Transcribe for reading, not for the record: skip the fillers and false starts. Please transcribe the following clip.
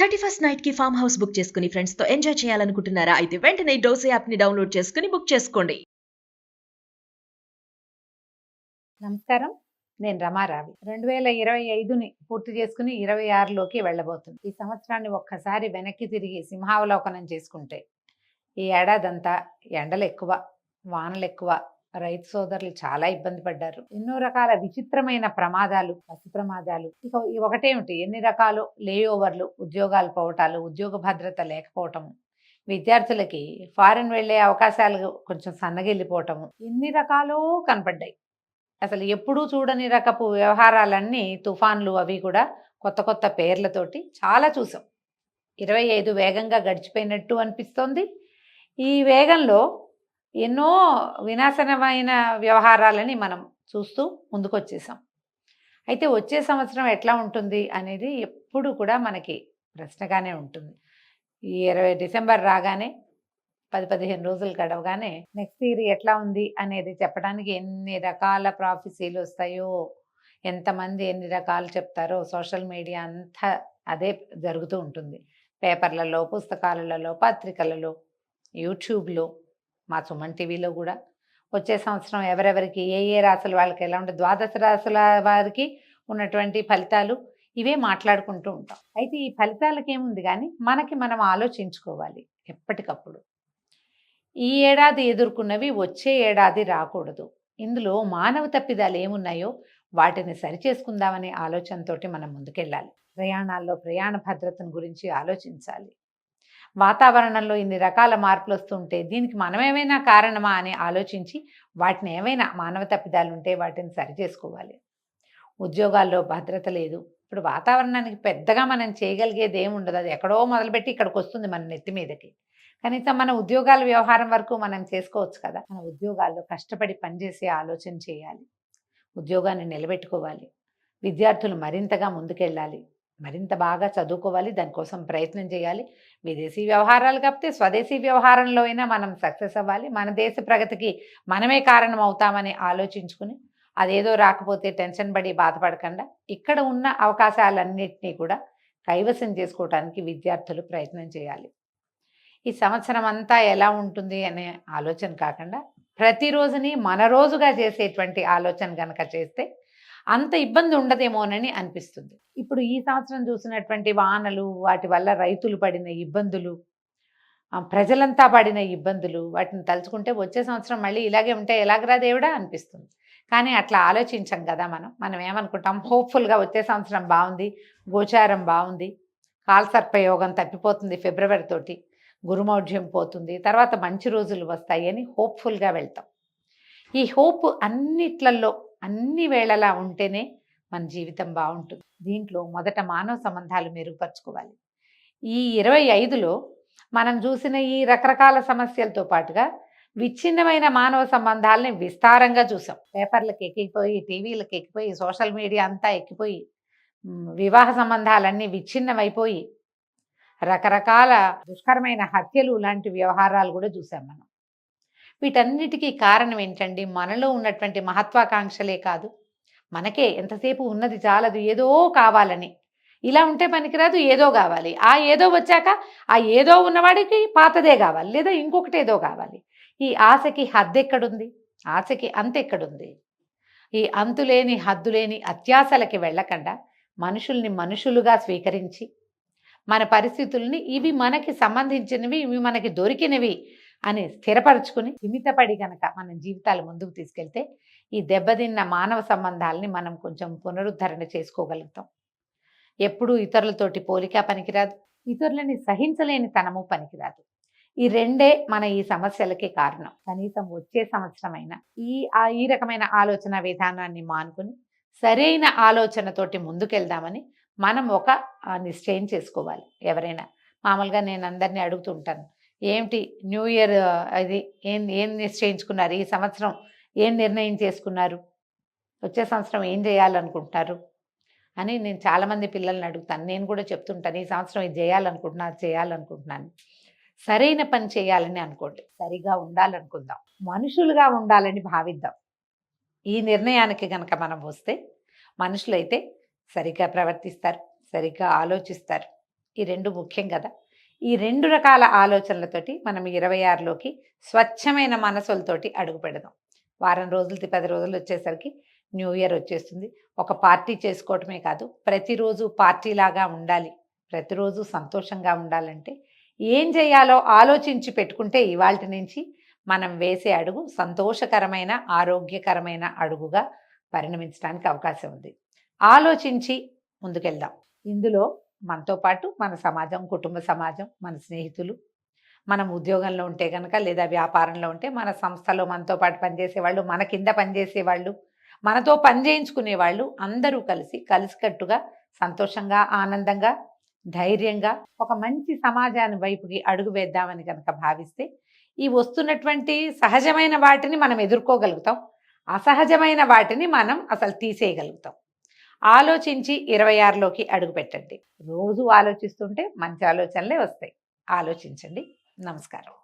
31st night కి farm house book చేసుకుని friends తో ఎంజాయ్ చేయాలనుకుంటున్నారా? అయితే వెంటనే డోసే యాప్ ని డౌన్లోడ్ చేసుకుని బుక్ చేసుకోండి. నమస్కారం. నేను రమారావి. 2025ని పూర్తి చేసుకుని 26లోకి వెళ్ళబోతుంది. ఈ సంవత్సరాన్ని ఒక్కసారి వెనక్కి తిరిగి సింహావలోకనం చేసుకుంటే ఈ ఏడాదంతా ఎండలెక్కువ, వానలెక్కువ, రైతు సోదరులు చాలా ఇబ్బంది పడ్డారు. ఎన్నో రకాల విచిత్రమైన ప్రమాదాలు, పశు ప్రమాదాలు. ఇక ఒకటేమిటి, ఎన్ని రకాలు లేఓవర్లు, ఉద్యోగాలు పోవటాలు, ఉద్యోగ భద్రత లేకపోవటము, విద్యార్థులకి ఫారెన్ వెళ్ళే అవకాశాలు కొంచెం సన్నగిల్లిపోవటము, ఎన్ని రకాలో కనపడ్డాయి. అసలు ఎప్పుడూ చూడని రకపు వ్యవహారాలన్నీ, తుఫాన్లు అవి కూడా కొత్త కొత్త పేర్లతోటి చాలా చూసాం. 25 వేగంగా గడిచిపోయినట్టు అనిపిస్తోంది. ఈ వేగంలో ఎన్నో వినాశనమైన వ్యవహారాలని మనం చూస్తూ ముందుకొచ్చేసాం. అయితే వచ్చే సంవత్సరం ఎట్లా ఉంటుంది అనేది ఎప్పుడు కూడా మనకి ప్రశ్నగానే ఉంటుంది. ఈ 20 డిసెంబర్ రాగానే 10-15 రోజులు గడవగానే నెక్స్ట్ ఇయర్ ఎట్లా ఉంది అనేది చెప్పడానికి ఎన్ని రకాల ప్రాఫెసీలు వస్తాయో, ఎంతమంది ఎన్ని రకాలు చెప్తారో, సోషల్ మీడియా అంతా అదే జరుగుతూ ఉంటుంది. పేపర్లలో, పుస్తకాలలో, పత్రికలలో, యూట్యూబ్లో, మా సుమన్ టీవీలో కూడా వచ్చే సంవత్సరం ఎవరెవరికి ఏ రాశుల వాళ్ళకి ఎలా ఉంటుంది, ద్వాదశ రాశుల వారికి ఉన్నటువంటి ఫలితాలు ఇవే మాట్లాడుకుంటూ ఉంటాం. అయితే ఈ ఫలితాలకి ఏముంది కానీ మనకి మనం ఆలోచించుకోవాలి ఎప్పటికప్పుడు. ఈ ఏడాది ఎదుర్కొన్నవి వచ్చే ఏడాది రాకూడదు. ఇందులో మానవ తప్పిదాలు ఏమున్నాయో వాటిని సరిచేసుకుందామనే ఆలోచనతోటి మనం ముందుకెళ్ళాలి. ప్రయాణాల్లో ప్రయాణ భద్రతను గురించి ఆలోచించాలి. వాతావరణంలో ఇన్ని రకాల మార్పులు వస్తుంటే దీనికి మనమేమైనా కారణమా అని ఆలోచించి వాటిని ఏమైనా మానవ తప్పిదాలు ఉంటే వాటిని సరిచేసుకోవాలి. ఉద్యోగాల్లో భద్రత లేదు. ఇప్పుడు వాతావరణానికి పెద్దగా మనం చేయగలిగేది ఏముండదు. అది ఎక్కడో మొదలుపెట్టి ఇక్కడికి వస్తుంది మన నెత్తి మీదకి. కనీసం మన ఉద్యోగాల వ్యవహారం వరకు మనం చేసుకోవచ్చు కదా. మన ఉద్యోగాల్లో కష్టపడి పనిచేసే ఆలోచన చేయాలి. ఉద్యోగాన్ని నిలబెట్టుకోవాలి. విద్యార్థులు మరింతగా ముందుకెళ్ళాలి, మరింత బాగా చదువుకోవాలి, దానికోసం ప్రయత్నం చేయాలి. విదేశీ వ్యవహారాలు కాకపోతే స్వదేశీ వ్యవహారంలో అయినా మనం సక్సెస్ అవ్వాలి. మన దేశ ప్రగతికి మనమే కారణం అవుతామని ఆలోచించుకుని అదేదో రాకపోతే టెన్షన్ పడి బాధపడకుండా ఇక్కడ ఉన్న అవకాశాలన్నింటినీ కూడా కైవసం చేసుకోవడానికి విద్యార్థులు ప్రయత్నం చేయాలి. ఈ సంవత్సరం అంతా ఎలా ఉంటుంది అనే ఆలోచన కాకుండా ప్రతిరోజుని మన రోజుగా చేసేటువంటి ఆలోచన కనుక చేస్తే అంత ఇబ్బంది ఉండదేమోనని అనిపిస్తుంది. ఇప్పుడు ఈ సంవత్సరం చూసినటువంటి వానలు, వాటి వల్ల రైతులు పడిన ఇబ్బందులు, ప్రజలంతా పడిన ఇబ్బందులు, వాటిని తలుచుకుంటే వచ్చే సంవత్సరం మళ్ళీ ఇలాగే ఉంటే ఎలాగరా దేవుడా అనిపిస్తుంది. కానీ అట్లా ఆలోచించాం కదా. మనం ఏమనుకుంటాం, హోప్ఫుల్గా వచ్చే సంవత్సరం బాగుంది, గోచారం బాగుంది, కాలసర్పయోగం తప్పిపోతుంది ఫిబ్రవరి తోటి, గురుమౌఢ్యం పోతుంది, తర్వాత మంచి రోజులు వస్తాయి అని హోప్ఫుల్గా వెళ్తాం. ఈ హోప్ అన్నిట్లలో అన్ని వేళలా ఉంటేనే మన జీవితం బాగుంటుంది. దీంట్లో మొదట మానవ సంబంధాలు మెరుగుపరుచుకోవాలి. ఈ 25లో మనం చూసిన ఈ రకరకాల సమస్యలతో పాటుగా విచ్ఛిన్నమైన మానవ సంబంధాలని విస్తారంగా చూసాం. పేపర్లకు ఎక్కిపోయి, టీవీలకు ఎక్కిపోయి, సోషల్ మీడియా అంతా ఎక్కిపోయి, వివాహ సంబంధాలన్నీ విచ్ఛిన్నమైపోయి రకరకాల దుష్కరమైన హత్యలు లాంటి వ్యవహారాలు కూడా చూసాం మనం. వీటన్నిటికీ కారణం ఏంటండి? మనలో ఉన్నటువంటి మహత్వాకాంక్షలే కాదు, మనకే ఎంతసేపు ఉన్నది చాలదు, ఏదో కావాలని. ఇలా ఉంటే పనికిరాదు, ఏదో కావాలి. ఆ ఏదో వచ్చాక ఆ ఏదో ఉన్నవాడికి పాతదే కావాలి, లేదా ఇంకొకటి ఏదో కావాలి. ఈ ఆశకి హద్దెక్కడుంది? ఆశకి అంతెక్కడుంది? ఈ అంతులేని హద్దులేని అత్యాశలకి వెళ్ళకుండా మనుషుల్ని మనుషులుగా స్వీకరించి మన పరిస్థితుల్ని ఇవి మనకి సంబంధించినవి, ఇవి మనకి దొరికినవి అని స్థిరపరచుకుని స్థిమితపడి కనుక మన జీవితాలు ముందుకు తీసుకెళ్తే ఈ దెబ్బతిన్న మానవ సంబంధాలని మనం కొంచెం పునరుద్ధరణ చేసుకోగలుగుతాం. ఎప్పుడూ ఇతరులతోటి పోలిక పనికిరాదు, ఇతరులని సహించలేని తనము పనికిరాదు. ఈ రెండే మన ఈ సమస్యలకి కారణం. కనీసం వచ్చే సంవత్సరమైనా ఈ రకమైన ఆలోచన విధానాన్ని మానుకుని సరైన ఆలోచనతోటి ముందుకెళ్దామని మనం ఒక నిశ్చయం చేసుకోవాలి. ఎవరైనా మామూలుగా నేను అందరినీ అడుగుతుంటాను, ఏమిటి న్యూ ఇయర్ అది ఏం నిశ్చయించుకున్నారు, ఈ సంవత్సరం ఏం నిర్ణయం చేసుకున్నారు, వచ్చే సంవత్సరం ఏం చేయాలనుకుంటున్నారు అని నేను చాలామంది పిల్లల్ని అడుగుతాను. నేను కూడా చెప్తుంటాను, ఈ సంవత్సరం ఇది చేయాలనుకుంటున్నాను. సరైన పని చేయాలని అనుకోండి, సరిగా ఉండాలనుకుందాం, మనుషులుగా ఉండాలని భావిద్దాం. ఈ నిర్ణయానికి కనుక మనం వస్తే మనుషులైతే సరిగ్గా ప్రవర్తిస్తారు, సరిగ్గా ఆలోచిస్తారు, ఈ 2 ముఖ్యం కదా. ఈ 2 రకాల ఆలోచనలతోటి మనం 26లోకి స్వచ్ఛమైన మనసులతోటి అడుగు పెడదాం. వారం రోజులది 10 రోజులు వచ్చేసరికి న్యూ ఇయర్ వచ్చేస్తుంది. ఒక పార్టీ చేసుకోవటమే కాదు, ప్రతిరోజు పార్టీలాగా ఉండాలి, ప్రతిరోజు సంతోషంగా ఉండాలంటే ఏం చేయాలో ఆలోచించి పెట్టుకుంటే ఇవాల్టి నుంచి మనం వేసే అడుగు సంతోషకరమైన ఆరోగ్యకరమైన అడుగుగా పరిణమించడానికి అవకాశం ఉంది. ఆలోచించి ముందుకెళ్దాం. ఇందులో మనతో పాటు మన సమాజం, కుటుంబ సమాజం, మన స్నేహితులు, మనం ఉద్యోగంలో ఉంటే కనుక లేదా వ్యాపారంలో ఉంటే మన సంస్థలో మనతో పాటు పనిచేసేవాళ్ళు, మన కింద పనిచేసేవాళ్ళు, మనతో పని చేయించుకునేవాళ్ళు అందరూ కలిసికట్టుగా సంతోషంగా ఆనందంగా ధైర్యంగా ఒక మంచి సమాజాన్ని వైపుకి అడుగు వేద్దామని కనుక భావిస్తే ఈ వస్తున్నటువంటి సహజమైన వాటిని మనం ఎదుర్కోగలుగుతాం, అసహజమైన వాటిని మనం అసలు తీసేయగలుగుతాం. ఆలోచించి 26లోకి అడుగు పెట్టండి. రోజు ఆలోచిస్తుంటే మంచి ఆలోచనలే వస్తాయి. ఆలోచించండి. నమస్కారం.